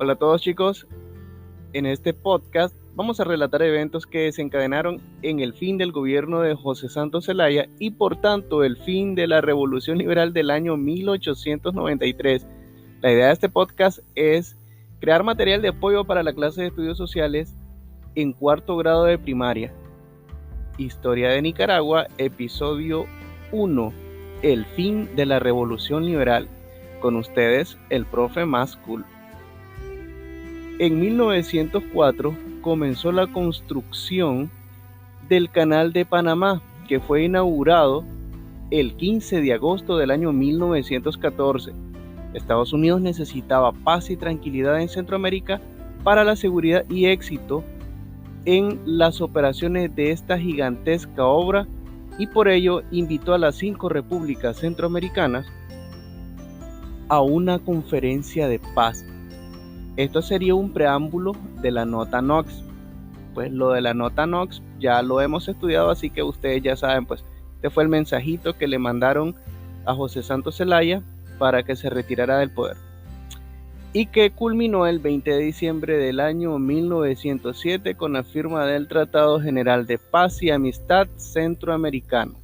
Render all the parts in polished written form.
Hola a todos chicos, en este podcast vamos a relatar eventos que desencadenaron en el fin del gobierno de José Santos Zelaya y por tanto el fin de la Revolución Liberal del año 1893. La idea de este podcast es crear material de apoyo para la clase de estudios sociales en cuarto grado de primaria. Historia de Nicaragua, episodio 1, el fin de la Revolución Liberal. Con ustedes, el profe más cool. En 1904 comenzó la construcción del Canal de Panamá, que fue inaugurado el 15 de agosto del año 1914. Estados Unidos necesitaba paz y tranquilidad en Centroamérica para la seguridad y éxito en las operaciones de esta gigantesca obra y por ello invitó a las 5 repúblicas centroamericanas a una conferencia de paz. Esto sería un preámbulo de la nota Knox. Pues lo de la nota Knox ya lo hemos estudiado, así que ustedes ya saben, pues este fue el mensajito que le mandaron a José Santos Zelaya para que se retirara del poder y que culminó el 20 de diciembre del año 1907 con la firma del Tratado General de Paz y Amistad Centroamericano.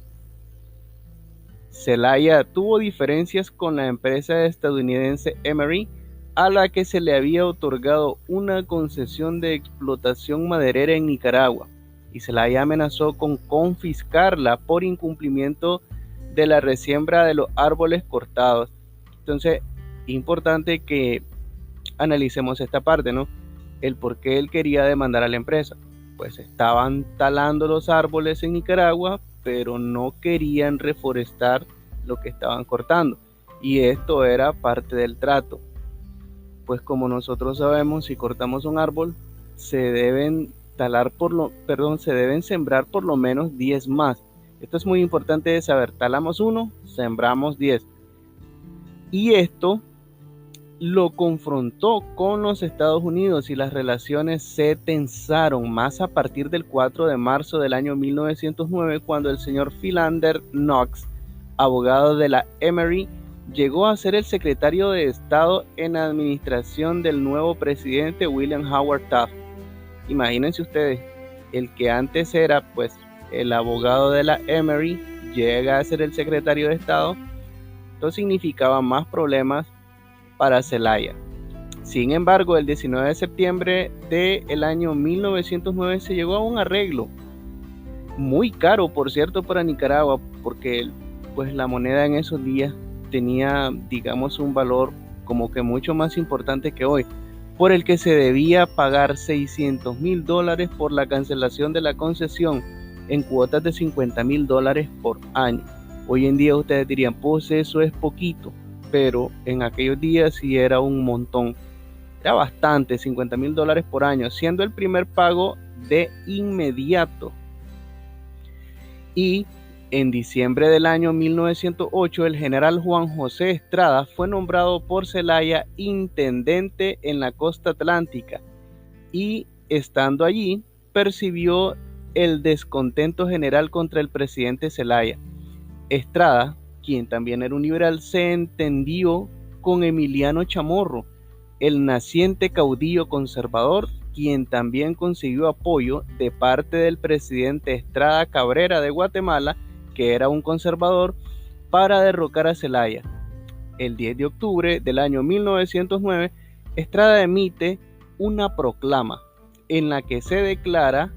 Zelaya tuvo diferencias con la empresa estadounidense Emery, a la que se le había otorgado una concesión de explotación maderera en Nicaragua, y Zelaya amenazó con confiscarla por incumplimiento de la resiembra de los árboles cortados. Entonces, importante que analicemos esta parte, ¿no? El por qué él quería demandar a la empresa. Pues estaban talando los árboles en Nicaragua, pero no querían reforestar lo que estaban cortando, y esto era parte del trato. Pues como nosotros sabemos, si cortamos un árbol, se deben sembrar por lo menos 10 más. Esto es muy importante de saber. Talamos uno, sembramos 10. Y esto lo confrontó con los Estados Unidos y las relaciones se tensaron más a partir del 4 de marzo del año 1909, cuando el señor Philander Knox, abogado de la Emery, llegó a ser el secretario de Estado en la administración del nuevo presidente William Howard Taft. Imagínense ustedes, el que antes era pues el abogado de la Emery llega a ser el secretario de Estado. Esto significaba más problemas para Zelaya. Sin embargo, el 19 de septiembre del año 1909 se llegó a un arreglo muy caro, por cierto, para Nicaragua, porque pues la moneda en esos días tenía, digamos, un valor como que mucho más importante que hoy, por el que se debía pagar $600,000 por la cancelación de la concesión en cuotas de $50,000 por año. Hoy en día ustedes dirían, pues eso es poquito, pero en aquellos días sí era un montón. Era bastante, $50,000 por año, siendo el primer pago de inmediato. Y en diciembre del año 1908, el general Juan José Estrada fue nombrado por Zelaya intendente en la costa atlántica y, estando allí, percibió el descontento general contra el presidente Zelaya. Estrada, quien también era un liberal, se entendió con Emiliano Chamorro, el naciente caudillo conservador, quien también consiguió apoyo de parte del presidente Estrada Cabrera de Guatemala, que era un conservador, para derrocar a Zelaya. El 10 de octubre del año 1909, Estrada emite una proclama en la que se declara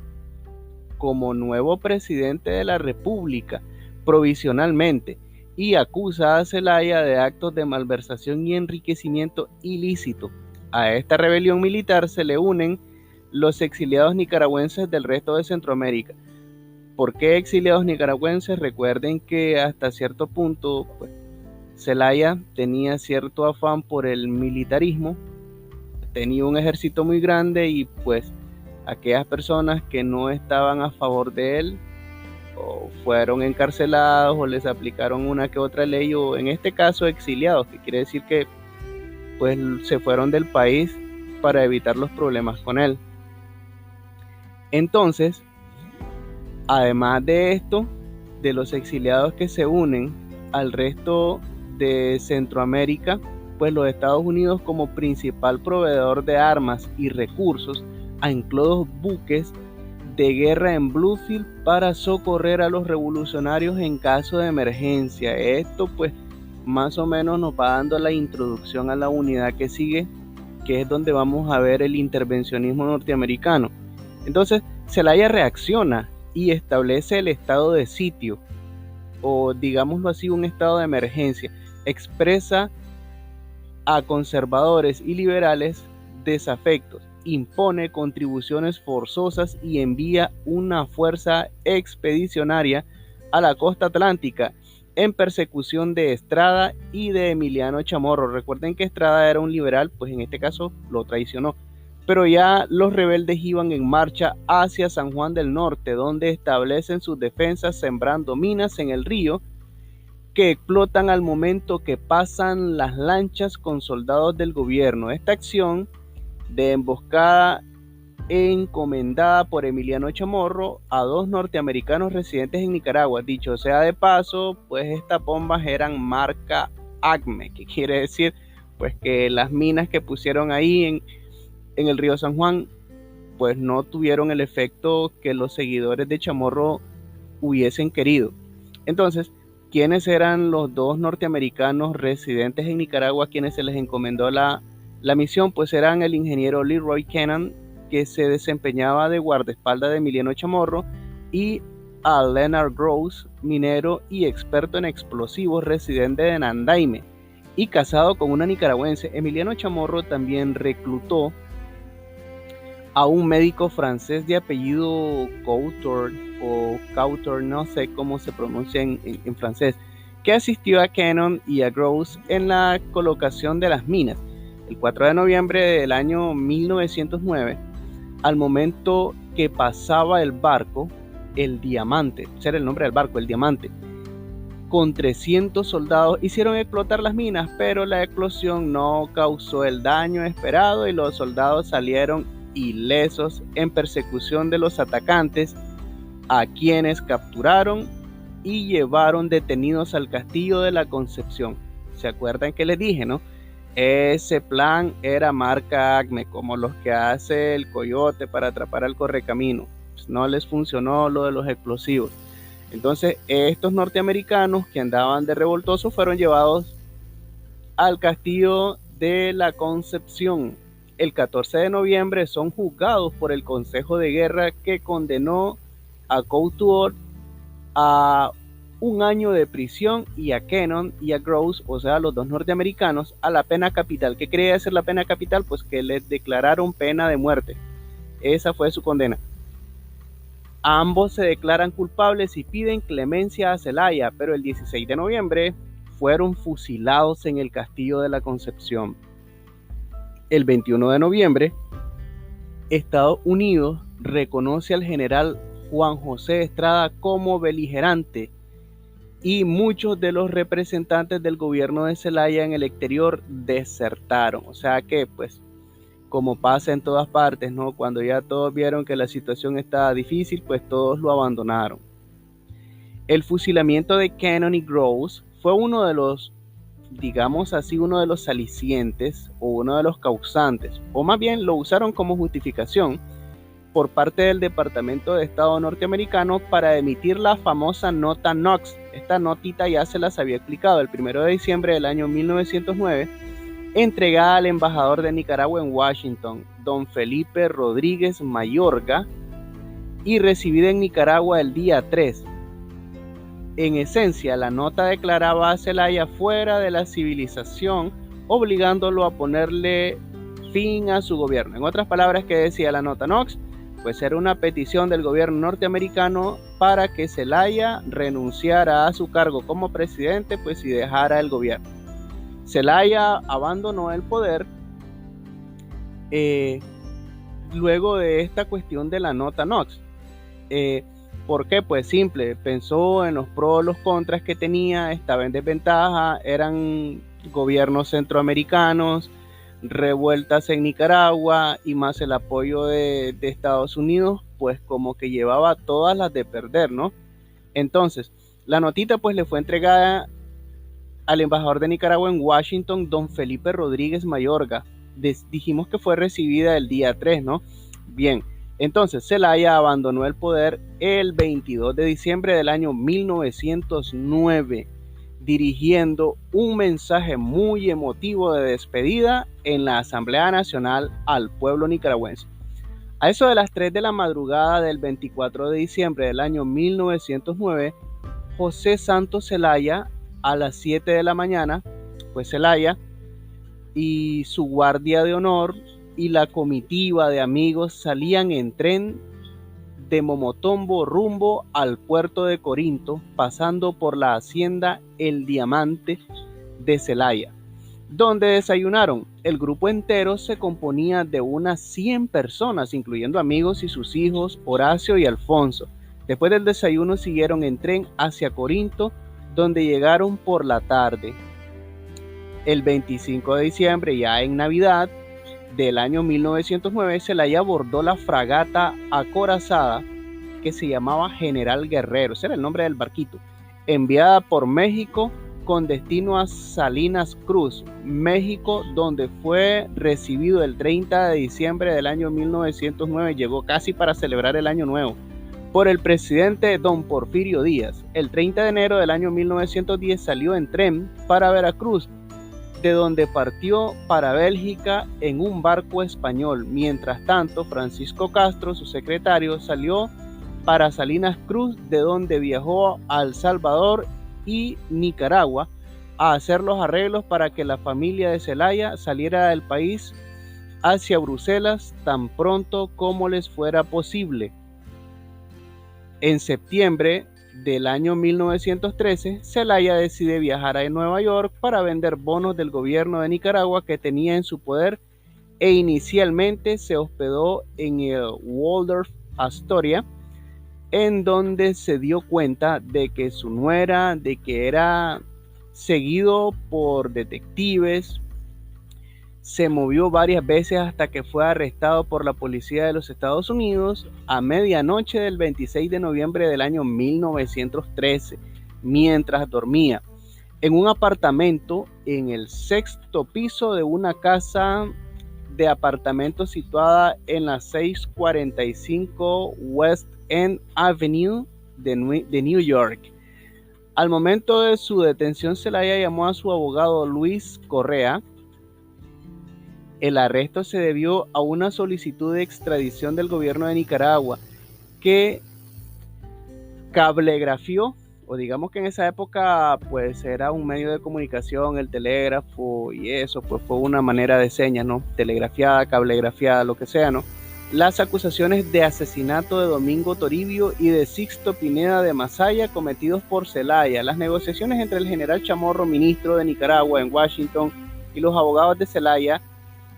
como nuevo presidente de la República provisionalmente y acusa a Zelaya de actos de malversación y enriquecimiento ilícito. A esta rebelión militar se le unen los exiliados nicaragüenses del resto de Centroamérica. ¿Por qué exiliados nicaragüenses? Recuerden que hasta cierto punto pues, Zelaya tenía cierto afán por el militarismo, tenía un ejército muy grande y pues aquellas personas que no estaban a favor de él o fueron encarcelados o les aplicaron una que otra ley, o en este caso exiliados, que quiere decir que pues se fueron del país para evitar los problemas con él. Entonces, además de esto, de los exiliados que se unen al resto de Centroamérica, pues los Estados Unidos, como principal proveedor de armas y recursos, ancló 2 buques de guerra en Bluefield para socorrer a los revolucionarios en caso de emergencia. Esto pues más o menos nos va dando la introducción a la unidad que sigue, que es donde vamos a ver el intervencionismo norteamericano. Entonces, Zelaya reacciona y establece el estado de sitio, o digámoslo así, un estado de emergencia. Expresa a conservadores y liberales desafectos, impone contribuciones forzosas y envía una fuerza expedicionaria a la costa atlántica en persecución de Estrada y de Emiliano Chamorro. Recuerden que Estrada era un liberal, pues en este caso lo traicionó. Pero ya los rebeldes iban en marcha hacia San Juan del Norte, donde establecen sus defensas sembrando minas en el río que explotan al momento que pasan las lanchas con soldados del gobierno. Esta acción de emboscada encomendada por Emiliano Chamorro a 2 norteamericanos residentes en Nicaragua. Dicho sea de paso, pues estas bombas eran marca ACME, que quiere decir pues que las minas que pusieron ahí en el río San Juan pues no tuvieron el efecto que los seguidores de Chamorro hubiesen querido. Entonces, ¿quiénes eran los 2 norteamericanos residentes en Nicaragua a quienes se les encomendó la misión? Pues eran el ingeniero Leroy Kennan, que se desempeñaba de guardaespaldas de Emiliano Chamorro, y a Leonard Gross, minero y experto en explosivos, residente de Nandaime y casado con una nicaragüense. Emiliano Chamorro también reclutó a un médico francés de apellido Couture o Couture, no sé cómo se pronuncia en francés, que asistió a Kennan y a Gross en la colocación de las minas. El 4 de noviembre del año 1909, al momento que pasaba el barco, el Diamante, ese era el nombre del barco, el Diamante, con 300 soldados, hicieron explotar las minas, pero la explosión no causó el daño esperado y los soldados salieron ilesos en persecución de los atacantes, a quienes capturaron y llevaron detenidos al castillo de la Concepción. ¿Se acuerdan que les dije, no? Ese plan era marca ACME, como los que hace el Coyote para atrapar al correcamino. Pues no les funcionó lo de los explosivos. Entonces, estos norteamericanos que andaban de revoltosos fueron llevados al castillo de la Concepción. El 14 de noviembre son juzgados por el Consejo de Guerra, que condenó a Couture a 1 año de prisión y a Kennan y a Gross, o sea, los 2 norteamericanos, a la pena capital. ¿Qué quería decir la pena capital? Pues que les declararon pena de muerte. Esa fue su condena. Ambos se declaran culpables y piden clemencia a Zelaya, pero el 16 de noviembre fueron fusilados en el castillo de la Concepción. El 21 de noviembre, Estados Unidos reconoce al general Juan José Estrada como beligerante y muchos de los representantes del gobierno de Zelaya en el exterior desertaron. O sea que, pues, como pasa en todas partes, ¿no? Cuando ya todos vieron que la situación estaba difícil, pues todos lo abandonaron. El fusilamiento de Kennan y Gross fue uno de los, digamos así, uno de los alicientes o uno de los causantes, o más bien lo usaron como justificación por parte del Departamento de Estado norteamericano para emitir la famosa nota Knox. Esta notita ya se las había explicado el 1 de diciembre del año 1909, entregada al embajador de Nicaragua en Washington, don Felipe Rodríguez Mayorga, y recibida en Nicaragua el día 3. En esencia, la nota declaraba a Zelaya fuera de la civilización, obligándolo a ponerle fin a su gobierno. En otras palabras, ¿qué decía la nota Knox? Pues era una petición del gobierno norteamericano para que Zelaya renunciara a su cargo como presidente, pues, y dejara el gobierno. Zelaya abandonó el poder luego de esta cuestión de la nota Knox. ¿Por qué? Pues simple, pensó en los pros, los contras que tenía, estaba en desventaja, eran gobiernos centroamericanos, revueltas en Nicaragua y más el apoyo de Estados Unidos, pues como que llevaba todas las de perder, ¿no? Entonces, la notita pues le fue entregada al embajador de Nicaragua en Washington, don Felipe Rodríguez Mayorga. Dijimos que fue recibida el día 3, ¿no? Bien, entonces Zelaya abandonó el poder el 22 de diciembre del año 1909, dirigiendo un mensaje muy emotivo de despedida en la Asamblea Nacional al pueblo nicaragüense. A eso de las 3 de la madrugada del 24 de diciembre del año 1909, José Santos Zelaya, a las 7 de la mañana, pues Zelaya y su guardia de honor y la comitiva de amigos salían en tren de Momotombo rumbo al puerto de Corinto, pasando por la hacienda El Diamante de Zelaya, donde desayunaron. El grupo entero se componía de unas 100 personas, incluyendo amigos y sus hijos Horacio y Alfonso. Después del desayuno siguieron en tren hacia Corinto, donde llegaron por la tarde. El 25 de diciembre, ya en Navidad del año 1909, Zelaya abordó la fragata acorazada que se llamaba General Guerrero, ese era el nombre del barquito, enviada por México con destino a Salinas Cruz, México, donde fue recibido el 30 de diciembre del año 1909, llegó casi para celebrar el año nuevo, por el presidente don Porfirio Díaz. El 30 de enero del año 1910 salió en tren para Veracruz, de donde partió para Bélgica en un barco español. Mientras tanto, Francisco Castro, su secretario, salió para Salinas Cruz, de donde viajó a El Salvador y Nicaragua a hacer los arreglos para que la familia de Zelaya saliera del país hacia Bruselas tan pronto como les fuera posible. En septiembre del año 1913, Zelaya decide viajar a Nueva York para vender bonos del gobierno de Nicaragua que tenía en su poder, e inicialmente se hospedó en el Waldorf Astoria, en donde se dio cuenta de que su nuera, de que era seguido por detectives, se movió varias veces hasta que fue arrestado por la policía de los Estados Unidos a medianoche del 26 de noviembre del año 1913, mientras dormía en un apartamento en el 6º piso de una casa de apartamentos situada en la 645 West End Avenue de New York. Al momento de su detención, Zelaya llamó a su abogado Luis Correa. El arresto se debió a una solicitud de extradición del gobierno de Nicaragua que cablegrafió, o digamos que en esa época pues era un medio de comunicación, el telégrafo, y eso pues fue una manera de señas, ¿no? Telegrafiada, cablegrafiada, lo que sea, ¿no? Las acusaciones de asesinato de Domingo Toribio y de Sixto Pineda de Masaya cometidos por Zelaya, las negociaciones entre el general Chamorro, ministro de Nicaragua en Washington, y los abogados de Zelaya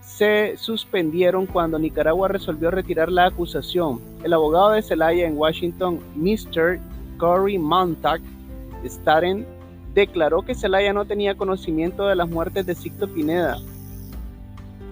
se suspendieron cuando Nicaragua resolvió retirar la acusación. El abogado de Zelaya en Washington, Mr. Corey Montag Staten, declaró que Zelaya no tenía conocimiento de las muertes de Sixto Pineda,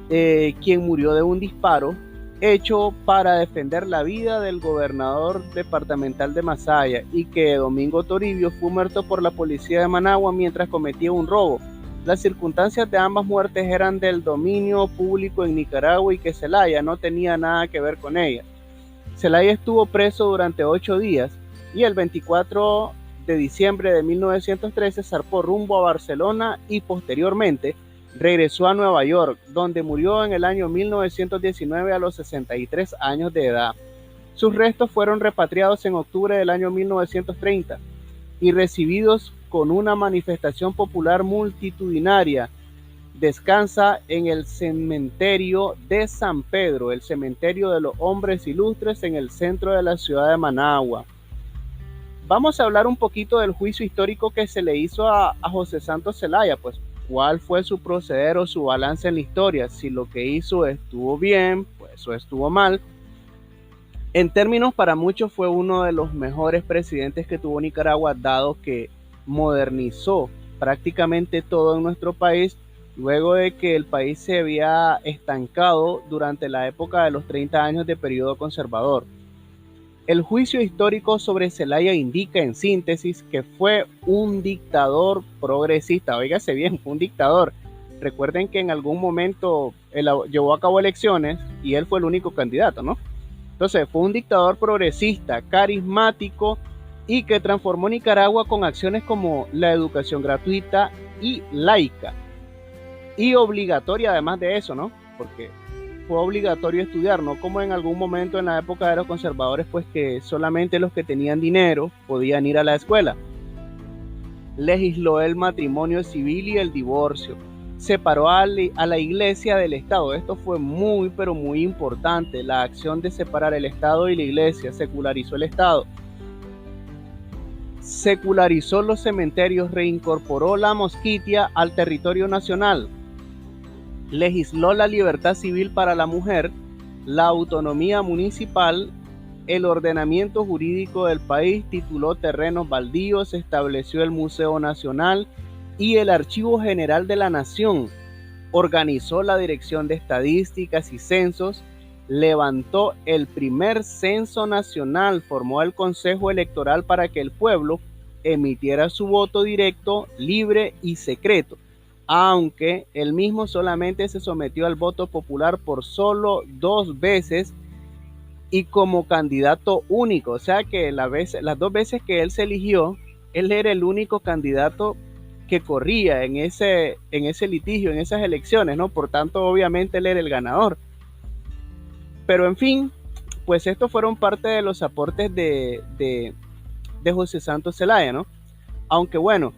quien murió de un disparo hecho para defender la vida del gobernador departamental de Masaya, y que Domingo Toribio fue muerto por la policía de Managua mientras cometía un robo. Las circunstancias de ambas muertes eran del dominio público en Nicaragua y que Zelaya no tenía nada que ver con ellas. Zelaya estuvo preso durante 8 días y el 24 de diciembre de 1913 zarpó rumbo a Barcelona y posteriormente regresó a Nueva York, donde murió en el año 1919 a los 63 años de edad. Sus restos fueron repatriados en octubre del año 1930 y recibidos con una manifestación popular multitudinaria. Descansa en el cementerio de San Pedro, el cementerio de los hombres ilustres en el centro de la ciudad de Managua. Vamos a hablar un poquito del juicio histórico que se le hizo a José Santos Zelaya, pues cuál fue su proceder o su balance en la historia, si lo que hizo estuvo bien, pues o estuvo mal. En términos, para muchos fue uno de los mejores presidentes que tuvo Nicaragua, dado que modernizó prácticamente todo en nuestro país, luego de que el país se había estancado durante la época de los 30 años de periodo conservador. El juicio histórico sobre Zelaya indica en síntesis que fue un dictador progresista. Óigase bien, fue un dictador. Recuerden que en algún momento él llevó a cabo elecciones y él fue el único candidato, ¿no? Entonces fue un dictador progresista, carismático y que transformó Nicaragua con acciones como la educación gratuita y laica. Y obligatoria además de eso, ¿no? Porque fue obligatorio estudiar, no como en algún momento en la época de los conservadores, pues que solamente los que tenían dinero podían ir a la escuela. Legisló el matrimonio civil y el divorcio. Separó a la iglesia del Estado. Esto fue muy, pero muy importante. La acción de separar el Estado y la iglesia. Secularizó el Estado. Secularizó los cementerios. Reincorporó la mosquitia al territorio nacional. Legisló la libertad civil para la mujer, la autonomía municipal, el ordenamiento jurídico del país, tituló terrenos baldíos, estableció el Museo Nacional y el Archivo General de la Nación, organizó la Dirección de Estadísticas y Censos, levantó el primer censo nacional, formó el Consejo Electoral para que el pueblo emitiera su voto directo, libre y secreto, aunque él mismo solamente se sometió al voto popular por solo 2 veces y como candidato único. O sea que las 2 veces que él se eligió, él era el único candidato que corría en ese litigio, en esas elecciones, ¿no? Por tanto, obviamente él era el ganador. Pero en fin, pues estos fueron parte de los aportes de José Santos Zelaya, ¿no? Aunque bueno,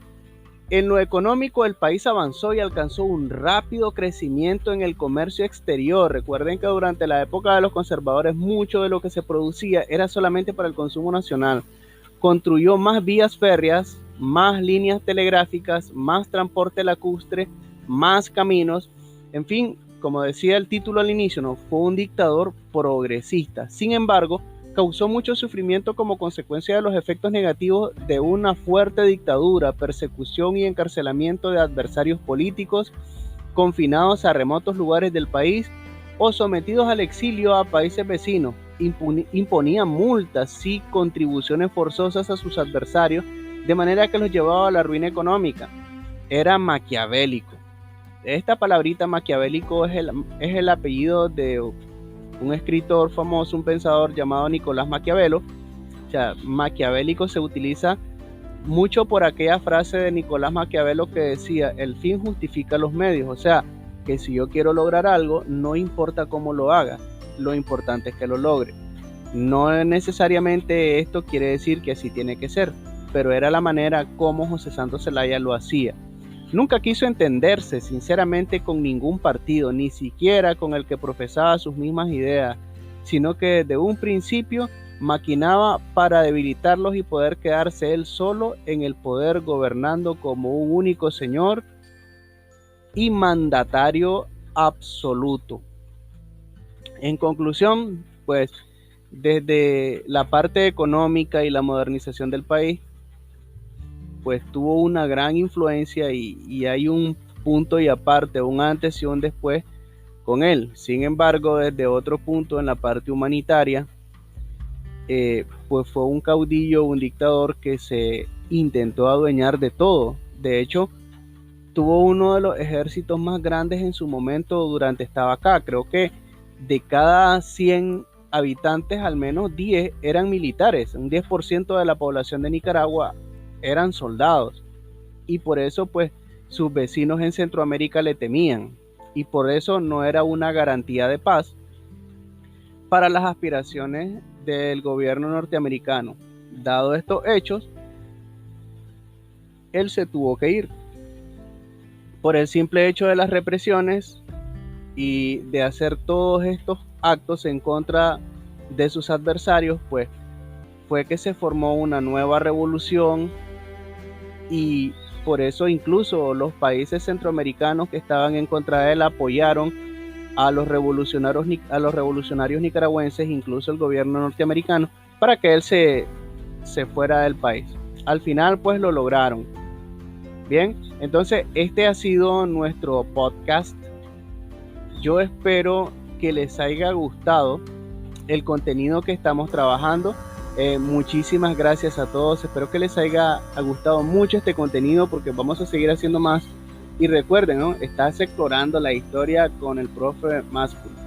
en lo económico el país avanzó y alcanzó un rápido crecimiento en el comercio exterior. Recuerden que durante la época de los conservadores mucho de lo que se producía era solamente para el consumo nacional. Construyó más vías férreas, más líneas telegráficas, más transporte lacustre, más caminos. En fin, como decía el título al inicio, ¿no? Fue un dictador progresista. Sin embargo, causó mucho sufrimiento como consecuencia de los efectos negativos de una fuerte dictadura, persecución y encarcelamiento de adversarios políticos, confinados a remotos lugares del país o sometidos al exilio a países vecinos. Imponía multas y contribuciones forzosas a sus adversarios, de manera que los llevaba a la ruina económica. Era maquiavélico. Esta palabrita maquiavélico es el apellido de un escritor famoso, un pensador llamado Nicolás Maquiavelo. O sea, maquiavélico se utiliza mucho por aquella frase de Nicolás Maquiavelo que decía: el fin justifica los medios. O sea, que si yo quiero lograr algo, no importa cómo lo haga, lo importante es que lo logre. No necesariamente esto quiere decir que así tiene que ser, pero era la manera como José Santos Zelaya lo hacía. Nunca quiso entenderse sinceramente con ningún partido, ni siquiera con el que profesaba sus mismas ideas, sino que desde un principio maquinaba para debilitarlos y poder quedarse él solo en el poder, gobernando como un único señor y mandatario absoluto. En conclusión, pues desde la parte económica y la modernización del país, pues tuvo una gran influencia y hay un punto y aparte, un antes y un después con él. Sin embargo, desde otro punto en la parte humanitaria, pues fue un caudillo, un dictador que se intentó adueñar de todo. De hecho, tuvo uno de los ejércitos más grandes en su momento durante estaba acá. Creo que de cada 100 habitantes, al menos 10 eran militares. Un 10% de la población de Nicaragua eran soldados, y por eso pues sus vecinos en Centroamérica le temían, y por eso no era una garantía de paz para las aspiraciones del gobierno norteamericano. Dado estos hechos, él se tuvo que ir. Por el simple hecho de las represiones y de hacer todos estos actos en contra de sus adversarios, pues fue que se formó una nueva revolución, y por eso incluso los países centroamericanos que estaban en contra de él apoyaron a los revolucionarios nicaragüenses, incluso el gobierno norteamericano, para que él se fuera del país. Al final pues lo lograron. Bien, entonces este ha sido nuestro podcast. Yo espero que les haya gustado el contenido que estamos trabajando. Muchísimas gracias a todos. Espero que les haya gustado mucho este contenido porque vamos a seguir haciendo más. Y recuerden, ¿no? Estás explorando la historia con el profe Másculo.